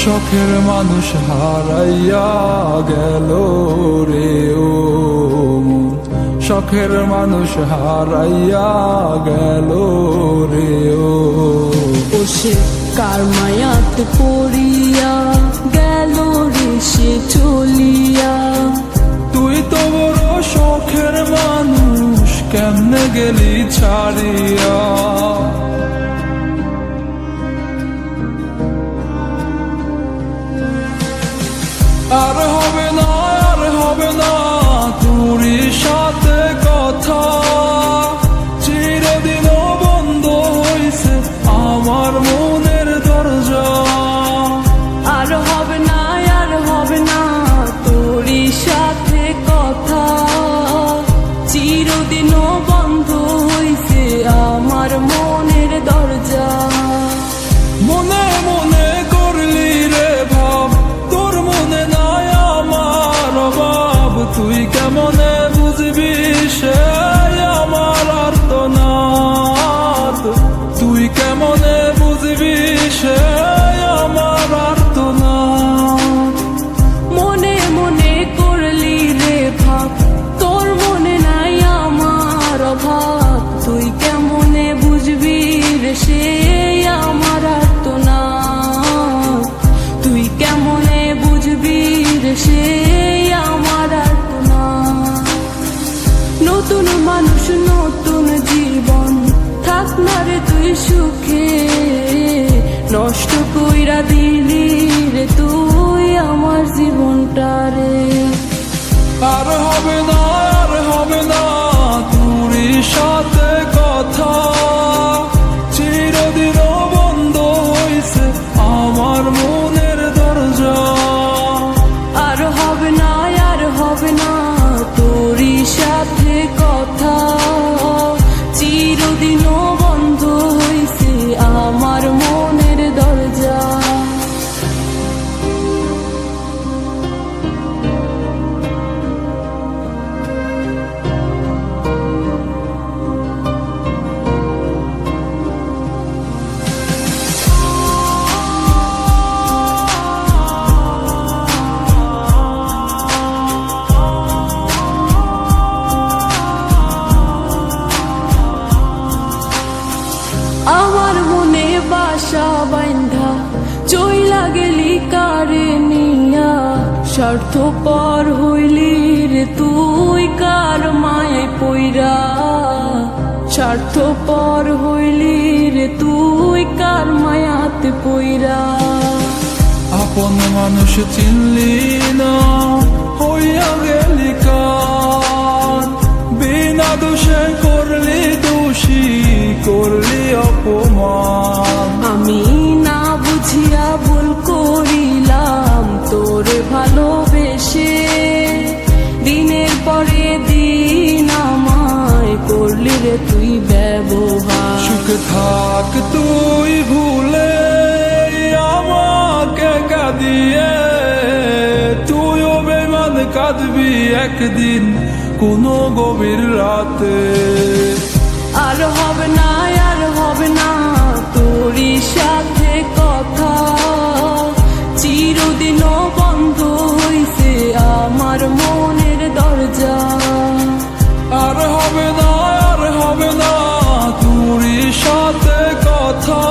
শখের মানুষ হারাইয়া গেল রে ও মন, শখের মানুষ হারাইয়া গেল রে ও। সে কার মায়াত পড়িয়া গেল রে সে চলিয়া। তুই তো বড় শখের মানুষ, কেমনে গেলি ছাড়িয়া। আর হবে না, আর হবে না তোরই সাথে কথা, চিরদিন বন্ধ হইছে আমার মনের দরজা। আর হবে না, আর হবে না তোরই সাথে কথা, চিরদিনও বন্ধ হইছে আমার মনের দরজা। মনে মনে করলি রে ভাব, তোর মনে নাই আমার অভাব। তুই কেমনে বুঝবি সে আমার আর্তনাদ, তুই কেমনে বুঝবি সে আমার আর্তনাদ। মনে মনে করলি রে ভাব, তোর মনে নাই আমার অভাব। তুই কেমনে বুঝবি রে সে আমার আর্তনাদ, তুই কেমনে বুঝবি রে সে আমার আর্তনাদ। নতুন মানুষ নতুন জীবন, থাক না রে তুই সুখে, নষ্ট কইরা দিলি রে তুই আমার জীবনটা রে। আর হবে না, আর হবে না তোরই সাথে কথা, চিরদিন বন্ধ হইছে আমার মনের দরজা। আর হবে না, আর হবে না তোরই সাথে কথা, চিরদিনও বন্ধ হইছে আমার মনের দরজা। আমার মনে বাসা বাইন্ধা চইলা গেলি কারে নিয়া, স্বার্থপর হইলি রে তুই কার মায়ে পইরা। স্বার্থপর হইলি রে তুই কার মায়াতে পইরা। আপন মানুষ চিনলি না, হইয়া গেলি কার, বিনা দোষে করলি দোষী, করলি অপমান। আমি না বুঝিয়া ভুল করিলাম তোরে ভালোবেসে, দিনের পরে দিন আমায় করলি রে তুই ব্যবহার। সুখে থাক তুই ভুলে আমাকে কাঁদিয়ে, তুইও বেমান কাঁদবি একদিন কোনো গভীর রাতে। আর হবে না, আর হবে না তোরই সাথে কথা, চিরদিনও বন্ধ হইছে আমার মনের দরজা। আর হবে না, আর হবে না তোরই সাথে কথা,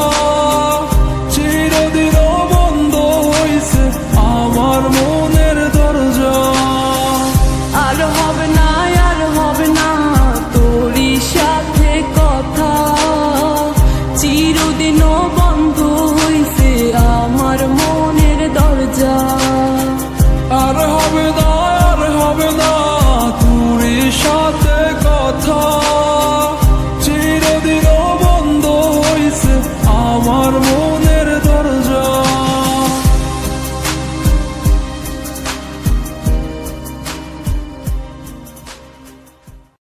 চিরদিন বন্ধ হইছে আমার মনের দরজা। আর হবে না, আর হবে না তোরই সাথে কথা, চিরদিনও